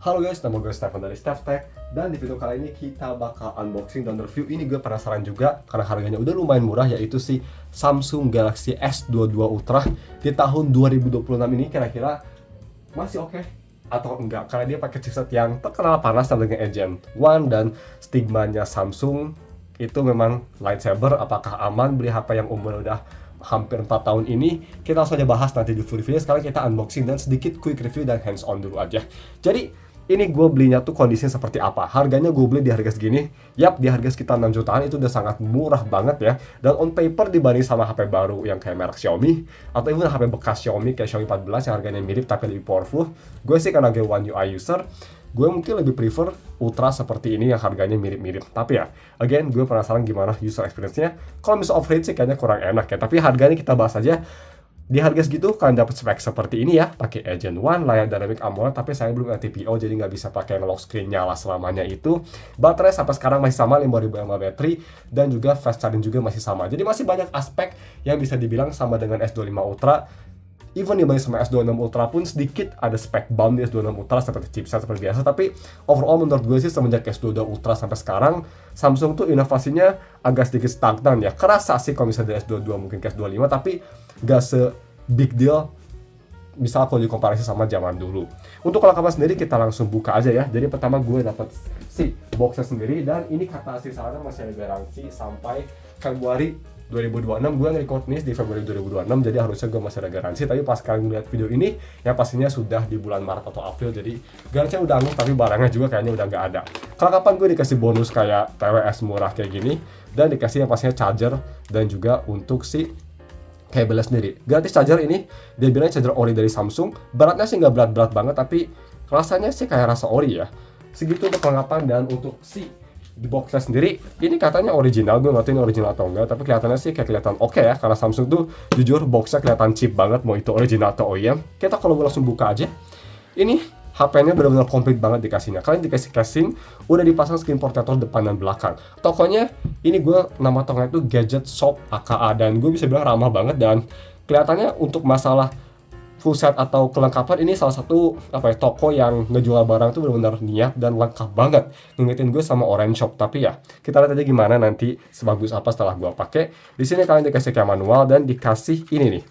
Halo guys, nama gue Stefan dari StefTech. Dan di video kali ini kita bakal unboxing dan review. Ini gue penasaran juga karena harganya udah lumayan murah, yaitu si Samsung Galaxy S22 Ultra di tahun 2026 ini. Kira-kira masih oke atau enggak, karena dia pakai chipset yang terkenal panas dengan Gen 1, dan stigmanya Samsung itu memang lightsaber. Apakah aman beli HP yang umurnya udah hampir 4 tahun ini? Kita langsung aja bahas nanti di full review. Sekarang kita unboxing dan sedikit quick review dan hands on dulu aja. Jadi ini gue belinya tuh kondisinya seperti apa. Harganya gue beli di harga segini. Yap, di harga sekitar 6 jutaan. Itu udah sangat murah banget ya. Dan on paper dibanding sama HP baru yang kayak merek Xiaomi, atau even HP bekas Xiaomi kayak Xiaomi 14 yang harganya mirip tapi lebih powerful, gue sih karena gue One UI user, gue mungkin lebih prefer Ultra seperti ini yang harganya mirip-mirip. Tapi ya, again, gue penasaran gimana user experience-nya. Kalau misalnya overheat sih kayaknya kurang enak ya. Tapi harganya kita bahas aja. Di harga segitu kalian dapat spek seperti ini ya, pakai Gen 1, layar dynamic AMOLED, tapi saya belum TPO jadi nggak bisa pakai lock screen nyala selamanya itu. Baterai sampai sekarang masih sama 5000 mAh baterai, dan juga fast charging juga masih sama. Jadi masih banyak aspek yang bisa dibilang sama dengan S25 Ultra. Even dibanding sama S26 Ultra pun sedikit ada spek bump di S26 Ultra seperti chipset seperti biasa. Tapi overall menurut gue sih semenjak S22 Ultra sampai sekarang, Samsung tuh inovasinya agak sedikit stagnan ya. Kerasa sih kalau misalnya dari S22 mungkin ke S25, tapi gak se big deal misal kalau dikomparasi sama zaman dulu. Untuk kelengkapan sendiri kita langsung buka aja ya. Jadi pertama gue dapat si boxnya sendiri, dan ini kata asli sana masih ada garansi sampai Februari 2026. Gue nge-record ini di Februari 2026, jadi harusnya gue masih ada garansi. Tapi pas kalian lihat video ini, yang pastinya sudah di bulan Maret atau April, jadi garansinya udah anggap, tapi barangnya juga kayaknya udah nggak ada. Kelengkapan gue dikasih bonus kayak TWS murah kayak gini, dan dikasih yang pastinya charger, dan juga untuk si kabelnya sendiri. Gratis charger ini, dia bilang charger ori dari Samsung. Beratnya sih nggak berat-berat banget, tapi rasanya sih kayak rasa ori ya. Segitu untuk kelengkapan. Dan untuk si di boxnya sendiri, ini katanya original. Gue nggak tahu ini original atau enggak, tapi kelihatannya sih kayak kelihatan oke ya, karena Samsung tuh jujur boxnya kelihatan cheap banget, mau itu original atau OEM. Kita kalau gue langsung buka aja, ini HP-nya benar-benar komplit banget dikasihnya. Kalian dikasih casing, udah dipasang screen protector depan dan belakang. Tokonya, ini gue nama tokonya itu Gadget Shop AKA, dan gue bisa bilang ramah banget. Dan kelihatannya untuk masalah full set atau kelengkapan, ini salah satu toko yang ngejual barang tuh benar-benar niat dan lengkap banget. Ngingetin gue sama Orange Shop. Tapi ya, kita lihat aja gimana nanti sebagus apa setelah gue pakai. Di sini kalian dikasih kayak manual dan dikasih ini nih,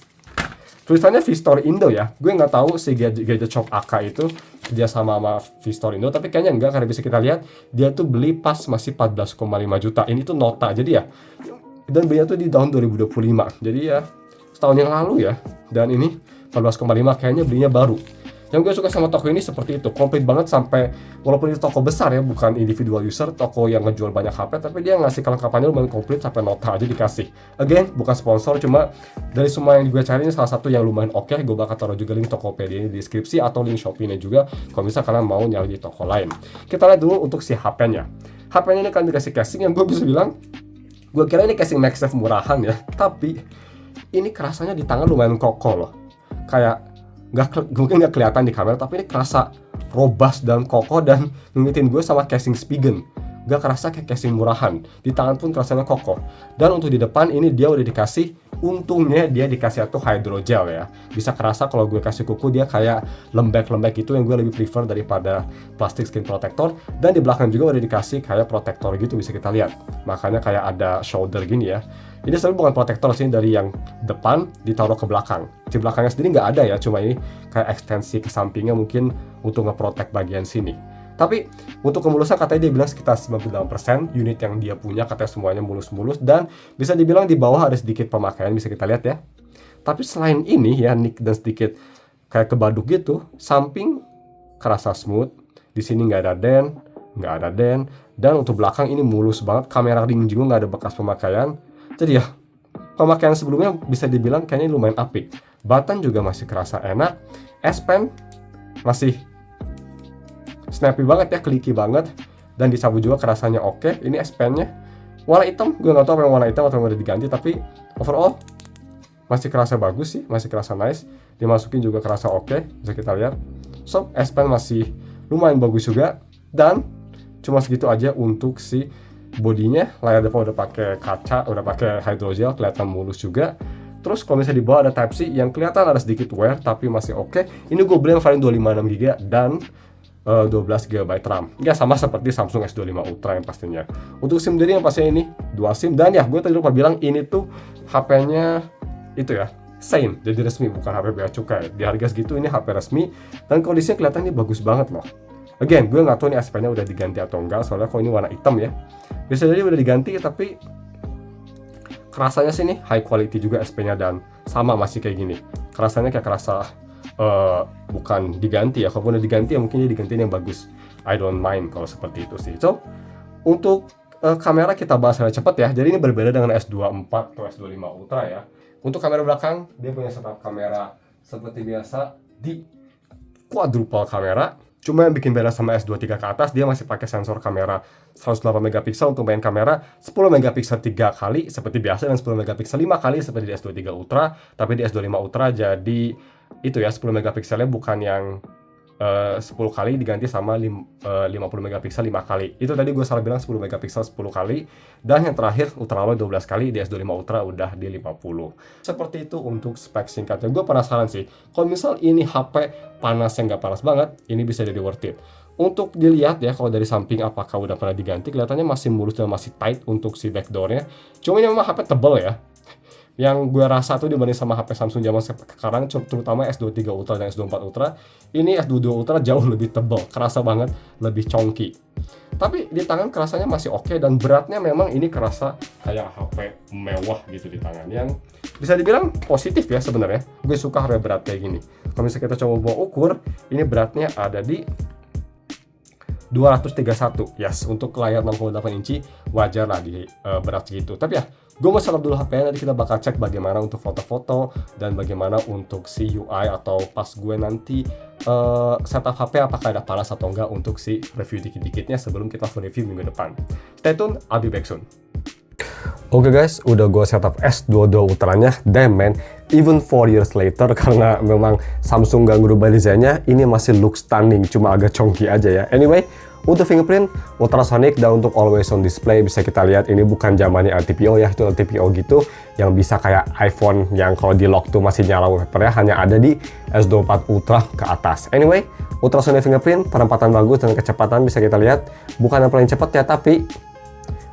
tulisannya V-Store Indo ya. Gue nggak tahu si Gadget Shop AK itu dia sama V-Store Indo, tapi kayaknya enggak, karena bisa kita lihat dia tuh beli pas masih 14,5 juta. Ini tuh nota, jadi ya, dan belinya tuh di tahun 2025, jadi ya setahun yang lalu ya. Dan ini 14,5 kayaknya belinya baru. Yang gue suka sama toko ini seperti itu, komplit banget. Sampai walaupun itu toko besar ya, bukan individual user, toko yang ngejual banyak HP, tapi dia ngasih kelengkapannya lumayan komplit, sampai nota aja dikasih. Again, bukan sponsor, cuma dari semua yang gue cari ini salah satu yang lumayan oke. Gue bakal taruh juga link Tokopedia di deskripsi atau link Shopee-nya juga kalau misalnya kalian mau nyari di toko lain. Kita lihat dulu untuk si HP-nya. HP-nya ini kan dikasih casing yang gue bisa bilang, gue kira ini casing MagSafe murahan ya, tapi ini kerasanya di tangan lumayan kokoh loh. Kayak mungkin nggak kelihatan di kamera, tapi ini kerasa robust dan kokoh, dan ngingetin gue sama casing Spigen. Gak kerasa kayak casing murahan, di tangan pun kerasanya kokoh. Dan untuk di depan ini dia udah dikasih, untungnya dia dikasih tuh hydrogel ya. Bisa kerasa kalau gue kasih kuku dia kayak lembek-lembek, itu yang gue lebih prefer daripada plastik screen protector. Dan di belakang juga udah dikasih kayak protektor gitu, bisa kita lihat. Makanya kayak ada shoulder gini ya. Ini sebenarnya bukan protektor sih, dari yang depan ditaruh ke belakang. Di belakangnya sendiri nggak ada ya, cuma ini kayak ekstensi ke sampingnya mungkin untuk nge-protect bagian sini. Tapi untuk kemulusan katanya dia bilang sekitar 98% unit yang dia punya katanya semuanya mulus-mulus, dan bisa dibilang di bawah ada sedikit pemakaian, bisa kita lihat ya. Tapi selain ini ya, nick dan sedikit kayak kebaduk gitu, samping kerasa smooth, di sini nggak ada dent, dan untuk belakang ini mulus banget. Kamera ring juga nggak ada bekas pemakaian. Jadi ya, pemakaian sebelumnya bisa dibilang kayaknya lumayan apik. Button juga masih kerasa enak. S Pen masih snappy banget ya, clicky banget, dan dicabut juga kerasanya oke. Ini S Pen-nya warna hitam, gue nggak tahu apa yang warna hitam atau udah diganti, tapi overall masih kerasa bagus sih, masih kerasa nice. Dimasukin juga kerasa oke, bisa kita lihat. So, S Pen masih lumayan bagus juga, dan cuma segitu aja untuk si bodinya. Layar depan udah pakai kaca, udah pakai hydrogel, kelihatan mulus juga. Terus kalau misalnya di bawah ada Type-C yang kelihatan ada sedikit wear, tapi masih oke. Ini gue beli yang varian 256GB, dan 12 GB RAM. Ya sama seperti Samsung S25 Ultra yang pastinya. Untuk SIM sendiri yang pastinya ini dual SIM, dan ya gue tadi lupa bilang ini tuh HP-nya itu ya Sein, jadi resmi, bukan HP bea cukai. Di harga segitu ini HP resmi dan kondisinya kelihatan ini bagus banget loh. Again, gue nggak tahu nih SP-nya udah diganti atau enggak, soalnya kok ini warna hitam ya. Bisa jadi udah diganti, tapi kerasanya sih nih high quality juga SP-nya dan sama masih kayak gini. Kerasanya kayak kerasa bukan diganti ya. Kalaupun udah diganti ya mungkin dia diganti yang bagus. I don't mind kalau seperti itu sih. So untuk kamera kita bahas secara cepat ya. Jadi ini berbeda dengan S24 atau S25 Ultra ya. Untuk kamera belakang dia punya setup kamera seperti biasa di quadruple kamera. Cuma yang bikin beda sama S23 ke atas, dia masih pakai sensor kamera 108 megapiksel untuk main kamera, 10 megapiksel 3 kali seperti biasa, dan 10 megapiksel 5 kali seperti di S23 Ultra. Tapi di S25 Ultra jadi itu ya 10 megapikselnya bukan yang 10 kali diganti sama 50 megapiksel 5 kali. Itu tadi gue salah bilang 10 megapiksel 10 kali. Dan yang terakhir ultrawide 12 kali, di S25 Ultra udah di 50. Seperti itu untuk spek singkatnya. Gue penasaran sih, kalau misal ini HP panasnya nggak panas banget, ini bisa jadi worth it. Untuk dilihat ya, kalau dari samping apakah udah pernah diganti, kelihatannya masih mulus dan masih tight untuk si backdoornya. Cuma ini memang HP tebel ya. Yang gue rasa tuh dibanding sama HP Samsung zaman sekarang, terutama S23 Ultra dan S24 Ultra, ini S22 Ultra jauh lebih tebal, kerasa banget, lebih chonky. Tapi di tangan kerasanya masih oke, dan beratnya memang ini kerasa kayak HP mewah gitu di tangan, yang bisa dibilang positif ya sebenarnya. Gue suka HP berat kayak gini. Kalau misalnya kita coba bawa ukur, ini beratnya ada di 231, yes, untuk layar 68 inci wajar lah di berat segitu. Tapi ya, gue mau setup dulu HP-nya, nanti kita bakal cek bagaimana untuk foto-foto dan bagaimana untuk si UI, atau pas gue nanti setup HP apakah ada panas atau enggak untuk si review dikit-dikitnya sebelum kita full review minggu depan. Stay tune, I'll be back soon. Oke guys, udah gue setup S22 Ultranya, damn man, even 4 years later, karena memang Samsung gak ngerubah desainnya, ini masih look stunning, cuma agak chonky aja ya. Anyway, untuk fingerprint, ultrasonic, dan untuk always on display bisa kita lihat ini bukan zamannya LTPO ya, itu LTPO gitu, yang bisa kayak iPhone yang kalau di lock tuh masih nyala wallpapernya, hanya ada di S24 Ultra ke atas. Anyway, ultrasonic fingerprint, penempatan bagus dan kecepatan bisa kita lihat, bukan yang paling cepat ya, tapi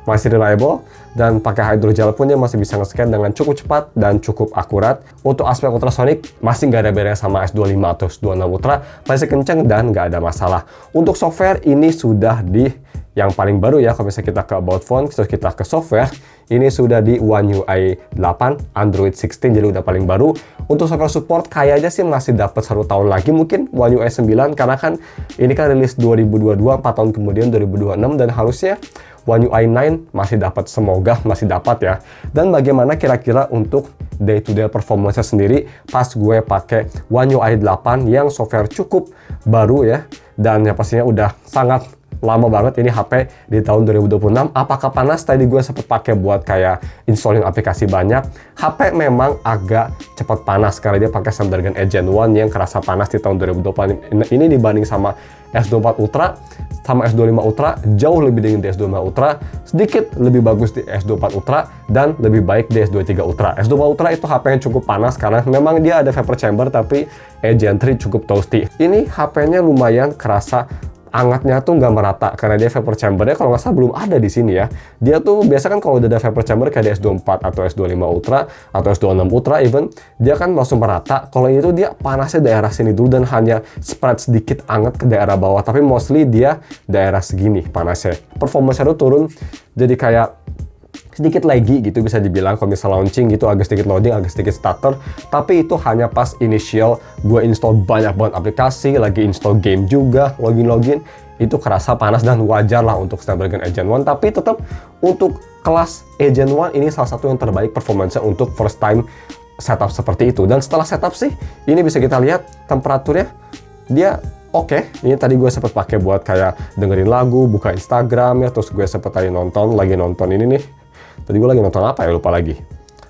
masih reliable, dan pakai hydrogel pun dia masih bisa nge-scan dengan cukup cepat dan cukup akurat. Untuk aspek ultrasonic masih nggak ada bedanya sama S25 atau S26 Ultra, masih kenceng dan nggak ada masalah. Untuk software ini sudah di yang paling baru ya. Kalau misalnya kita ke About Phone, terus kita ke software, ini sudah di One UI 8, Android 16, jadi udah paling baru. Untuk software support kayaknya sih masih dapat 1 tahun lagi mungkin One UI 9, karena kan ini kan rilis 2022, 4 tahun kemudian 2026, dan harusnya One UI 9 masih dapat, semoga masih dapat ya. Dan bagaimana kira-kira untuk day-to-day performance sendiri pas gue pakai One UI 8 yang software cukup baru ya, dan yang pastinya udah sangat lama banget ini HP di tahun 2026. Apakah panas? Tadi gue sempat pakai buat kayak installing aplikasi banyak. HP memang agak cepat panas karena dia pakai Snapdragon 8 Gen 1 yang kerasa panas di tahun 2026. Ini dibanding sama S24 Ultra sama S25 Ultra jauh lebih dingin di S25 Ultra, sedikit lebih bagus di S24 Ultra, dan lebih baik di S23 Ultra. S24 Ultra itu HP yang cukup panas karena memang dia ada vapor chamber, tapi Gen 3 cukup toasty. Ini HP-nya lumayan kerasa hangatnya tuh nggak merata karena dia vapor chambernya kalau nggak salah belum ada di sini ya. Dia tuh biasa kan kalau udah ada vapor chamber kayak di S24 atau S25 Ultra atau S26 Ultra even, dia kan langsung merata. Kalau ini tuh dia panasnya daerah sini dulu dan hanya spread sedikit hangat ke daerah bawah, tapi mostly dia daerah segini panasnya. Performance-nya tuh turun jadi kayak sedikit laggy gitu bisa dibilang. Kalau misal launching gitu agak sedikit loading, agak sedikit stutter, tapi itu hanya pas initial gue install banyak banget aplikasi, lagi install game juga, login itu kerasa panas dan wajar lah untuk Snapdragon 8 Gen 1. Tapi tetap untuk kelas 8 Gen 1 ini salah satu yang terbaik performance-nya untuk first time setup seperti itu. Dan setelah setup sih ini bisa kita lihat temperaturnya dia oke. Ini tadi gue sempat pakai buat kayak dengerin lagu, buka Instagram ya, terus gue sempat lagi nonton ini nih. Tadi gue lagi nonton apa ya, lupa lagi.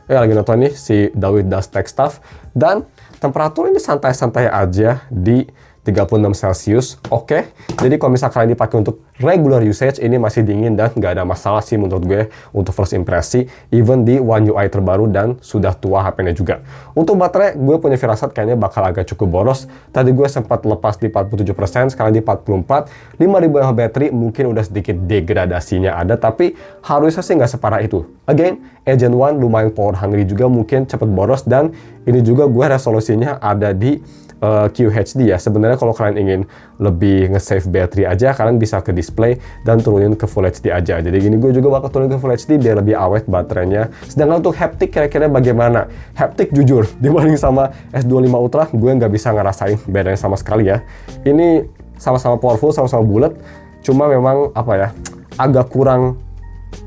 Lagi nonton nih si David Does Tech Stuff, dan temperatur ini santai-santai aja di 36 Celcius. Oke. Jadi kalau misalkan dipakai untuk regular usage ini masih dingin dan nggak ada masalah sih menurut gue untuk first impresi, even di One UI terbaru dan sudah tua HP-nya juga. Untuk baterai, gue punya firasat kayaknya bakal agak cukup boros. Tadi gue sempat lepas di 47%, sekarang di 44. 5000 mAh baterai mungkin udah sedikit degradasinya ada, tapi harusnya sih nggak separah itu. Again, Agent 1 lumayan power hungry juga, mungkin cepet boros, dan ini juga gue resolusinya ada di QHD ya. Sebenarnya kalau kalian ingin lebih nge-save battery aja, kalian bisa ke display dan turunin ke Full HD aja. Jadi gini, gue juga bakal turunin ke Full HD biar lebih awet baterainya. Sedangkan untuk haptic kira-kira bagaimana? Haptic jujur, dibanding sama S25 Ultra, gue nggak bisa ngerasain bedanya sama sekali ya. Ini sama-sama powerful, sama-sama bulat, cuma memang apa ya, agak kurang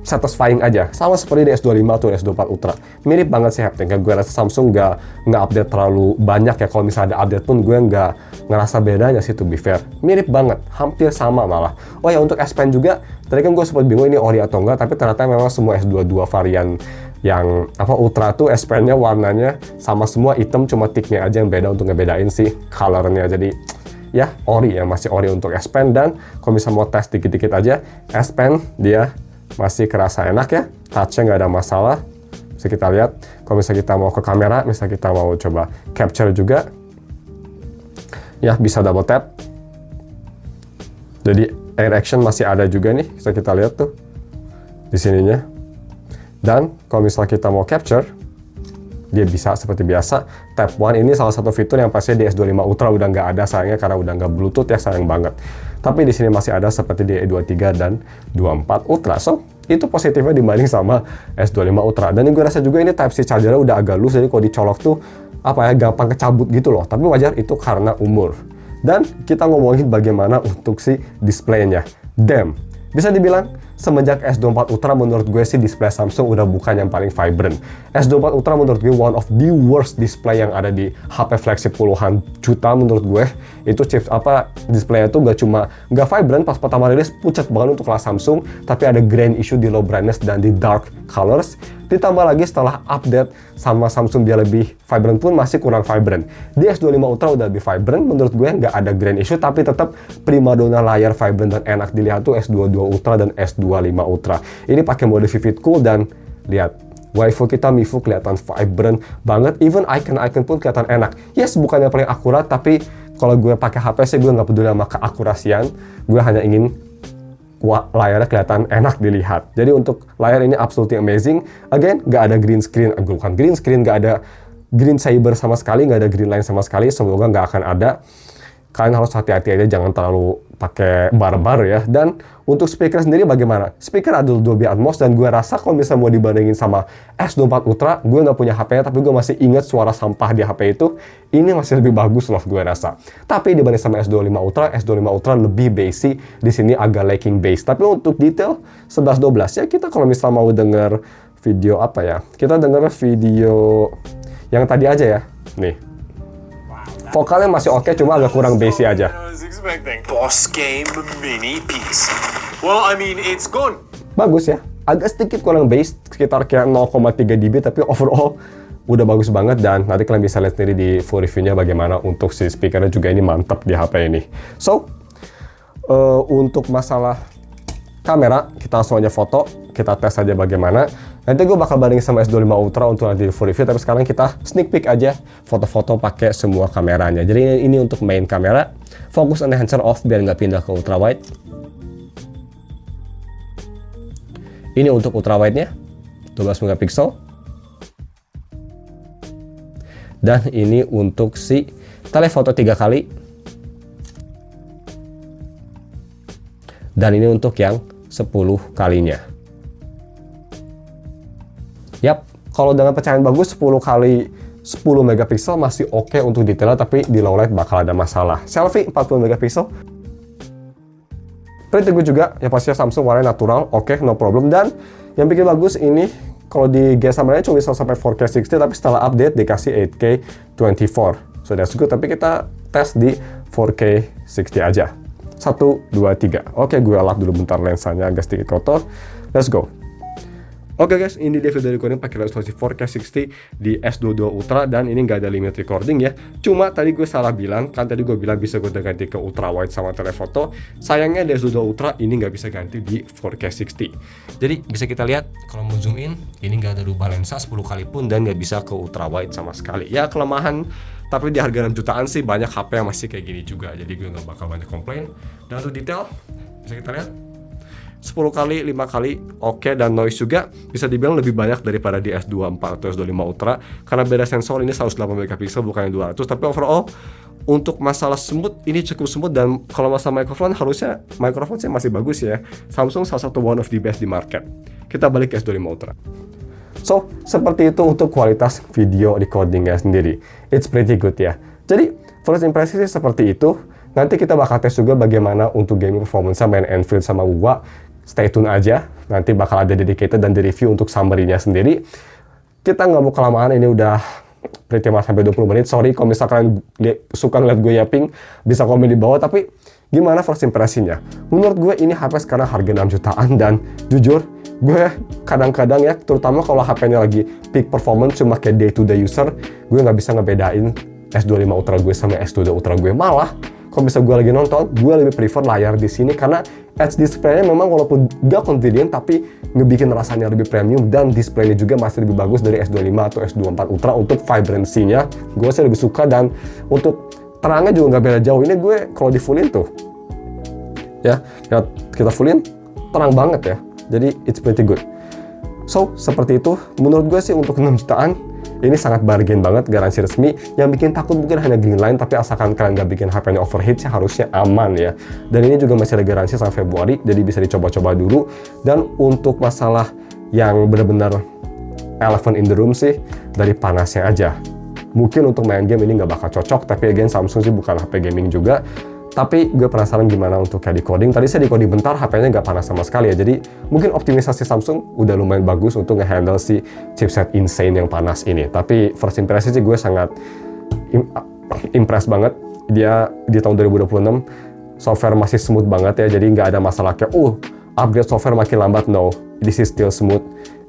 satisfying aja, sama seperti di S25 atau S24 Ultra. Mirip banget sih haptiknya. Gue rasa Samsung nggak update terlalu banyak ya. Kalau misalnya ada update pun gue nggak ngerasa bedanya sih, to be fair. Mirip banget, hampir sama malah. Oh ya, untuk S Pen juga, tadi kan gue sempat bingung ini ori atau enggak, tapi ternyata memang semua S22 varian yang Ultra tuh S Pen-nya warnanya sama semua, hitam, cuma ticknya aja yang beda untuk ngebedain sih color-nya. Jadi ya ori ya, masih ori untuk S Pen. Dan kalau misalnya mau tes dikit-dikit aja, S Pen dia masih kerasa enak ya, touch-nya nggak ada masalah. Bisa kita lihat, kalau misalnya kita mau ke kamera, misalnya kita mau coba capture juga, ya bisa double tap. Jadi air action masih ada juga nih, bisa kita lihat tuh di sininya. Dan kalau misalnya kita mau capture, dia bisa seperti biasa. Tap 1 ini salah satu fitur yang pasti di S25 Ultra udah nggak ada sayangnya, karena udah nggak Bluetooth ya, sayang banget. Tapi di sini masih ada seperti di E23 dan 24 Ultra. So, itu positifnya dibanding sama S25 Ultra. Dan gue rasa juga ini Type-C charger udah agak loose, jadi kalau dicolok tuh apa ya, gampang kecabut gitu loh. Tapi wajar, itu karena umur. Dan kita ngomongin bagaimana untuk si displaynya. Damn, bisa dibilang semenjak S24 Ultra menurut gue sih display Samsung udah bukan yang paling vibrant. S24 Ultra menurut gue one of the worst display yang ada di HP flagship puluhan juta menurut gue. Itu chips displaynya tuh nggak vibrant. Pas pertama rilis pucat banget untuk kelas Samsung, tapi ada grain issue di low brightness dan di dark colors. Ditambah lagi setelah update sama Samsung dia lebih vibrant pun masih kurang vibrant. Di S25 Ultra udah lebih vibrant, menurut gue nggak ada grain issue, tapi tetap primadona layar vibrant dan enak dilihat tuh S22 Ultra dan S25 Ultra. Ini pakai mode Vivid Cool dan lihat, waifu kita Mifu kelihatan vibrant banget, even icon-icon pun kelihatan enak. Yes, bukannya paling akurat, tapi kalau gue pakai HP sih gue nggak peduli sama keakurasian, gue hanya ingin layarnya kelihatan enak dilihat. Jadi untuk layar ini absolutely amazing. Again, nggak ada green screen, bukan green screen, nggak ada green saber sama sekali, nggak ada green line sama sekali. Semoga nggak akan ada. Kalian harus hati-hati aja, jangan terlalu pakai barbar ya. Dan untuk speaker sendiri bagaimana? Speaker ada Dolby Atmos, dan gue rasa kalau misalnya mau dibandingin sama S24 Ultra, gue nggak punya HP-nya, tapi gue masih ingat suara sampah di HP itu. Ini masih lebih bagus loh gue rasa. Tapi dibanding sama S25 Ultra, S25 Ultra lebih bassy, di sini agak lacking bass. Tapi untuk detail 11-12 ya, kita kalau misalnya mau denger video apa ya, kita denger video yang tadi aja ya. Nih, vokalnya masih oke, cuma agak kurang bassy aja. Boss game mini piece. Well, I mean, it's good. Bagus ya, agak sedikit kurang bass, sekitar kayak 0,3 dB, tapi overall udah bagus banget. Dan nanti kalian bisa lihat sendiri di full reviewnya bagaimana untuk si speakernya juga, ini mantap di HP ini. So, untuk masalah kamera, kita langsung aja foto, kita tes aja bagaimana. Nanti gue bakal bandingin sama S25 Ultra untuk nanti full review, tapi sekarang kita sneak peek aja foto-foto pakai semua kameranya. Jadi ini untuk main kamera, focus enhancer off biar nggak pindah ke ultra wide. Ini untuk ultra wide-nya 12 megapiksel. Dan ini untuk si telefoto 3 kali. Dan ini untuk yang 10 kalinya. Yap, kalau dengan pencahayaan bagus 10 kali 10 megapiksel masih oke untuk detailnya, tapi di low light bakal ada masalah. Selfie 40 megapiksel. Pretty good juga, ya pastinya Samsung warnanya natural, oke, no problem. Dan yang bikin bagus ini, kalau di GSM-nya cuma bisa sampai 4K 60, tapi setelah update dikasih 8K 24. So that's good, tapi kita tes di 4K 60 aja. 1, 2, 3. Oke, gue lap dulu bentar lensanya agak sedikit kotor. Let's go. Oke guys, ini dia video recording pakai resolusi 4K 60 di S22 Ultra, dan ini nggak ada limit recording ya. Cuma tadi gue salah bilang, kan tadi gue bilang bisa gue ganti ke ultra wide sama telefoto. Sayangnya di S22 Ultra ini nggak bisa ganti di 4K 60. Jadi bisa kita lihat kalau mau zoom in, ini nggak ada rubah lensa 10 kali pun dan nggak bisa ke ultra wide sama sekali. Ya kelemahan, tapi di harga 6 jutaan sih banyak HP yang masih kayak gini juga. Jadi gue nggak bakal banyak komplain. Dan untuk detail bisa kita lihat 10 kali, 5 kali, oke, dan noise juga bisa dibilang lebih banyak daripada di S24 atau S25 Ultra karena beda sensor, ini 108 megapiksel bukan yang 200, tapi overall untuk masalah smooth ini cukup smooth, dan kalau masalah mikrofon harusnya mikrofon sih masih bagus ya. Samsung salah satu one of the best di market. Kita balik ke S25 Ultra. So, seperti itu untuk kualitas video recordingnya sendiri. It's pretty good ya. Jadi, first impression sih seperti itu. Nanti kita bakal tes juga bagaimana untuk gaming performance main Enfield sama UA. Stay tune aja, nanti bakal ada dedicated dan di-review untuk summary-nya sendiri. Kita nggak mau kelamaan, ini udah pretty much sampai 20 menit. Sorry kalau misalkan suka ngeliat gue yapping, bisa komen di bawah. Tapi gimana first impression-nya? Menurut gue ini HP sekarang harga 6 jutaan, dan jujur, gue kadang-kadang ya, terutama kalau HP-nya lagi peak performance, cuma kayak day-to-day user, gue nggak bisa ngebedain S25 Ultra gue sama S22 Ultra gue. Malah, kalau bisa gue lagi nonton, gue lebih prefer layar di sini karena Edge display-nya memang walaupun gak convenient tapi ngebikin rasanya lebih premium, dan display-nya juga masih lebih bagus dari S25 atau S24 Ultra. Untuk vibrancy-nya gue sih lebih suka, dan untuk terangnya juga nggak beda jauh. Ini gue kalau di fullin tuh ya, kita fullin terang banget ya, jadi it's pretty good. So seperti itu menurut gue sih untuk 6 jutaan ini sangat bargain banget, garansi resmi. Yang bikin takut mungkin hanya green line, tapi asalkan kalian nggak bikin HP-nya overheat sih harusnya aman ya. Dan ini juga masih ada garansi sampai Februari, jadi bisa dicoba-coba dulu. Dan untuk masalah yang benar-benar elephant in the room sih, dari panasnya aja. Mungkin untuk main game ini nggak bakal cocok, tapi again Samsung sih bukan HP gaming juga. Tapi gue penasaran gimana untuk kayak decoding. Tadi saya decoding bentar, HP-nya nggak panas sama sekali ya. Jadi mungkin optimisasi Samsung udah lumayan bagus untuk nge-handle si chipset insane yang panas ini. Tapi first impression sih gue sangat impressed banget. Dia di tahun 2026 software masih smooth banget ya. Jadi nggak ada masalah kayak upgrade software makin lambat. No, this is still smooth.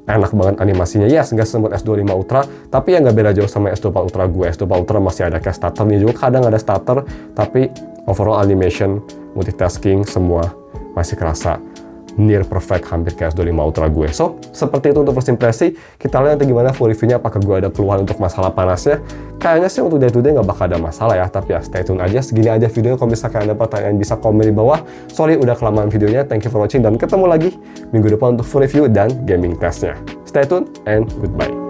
Enak banget animasinya. Yes, nggak semut S25 Ultra, tapi ya nggak beda jauh sama S24 Ultra gue. S24 Ultra masih ada kayak starternya juga, kadang ada starter, tapi overall animation, multitasking, semua masih kerasa near perfect, hampir kayak S25 Ultra gue. So, seperti itu untuk first impression. Kita lihat nanti gimana full review-nya, apakah gue ada keluhan untuk masalah panasnya. Kayaknya sih untuk day to day nggak bakal ada masalah ya, tapi ya stay tune aja. Segini aja videonya, kalau misalkan ada pertanyaan bisa komen di bawah. Sorry udah kelamaan videonya, thank you for watching, dan ketemu lagi minggu depan untuk full review dan gaming testnya. Stay tune and goodbye.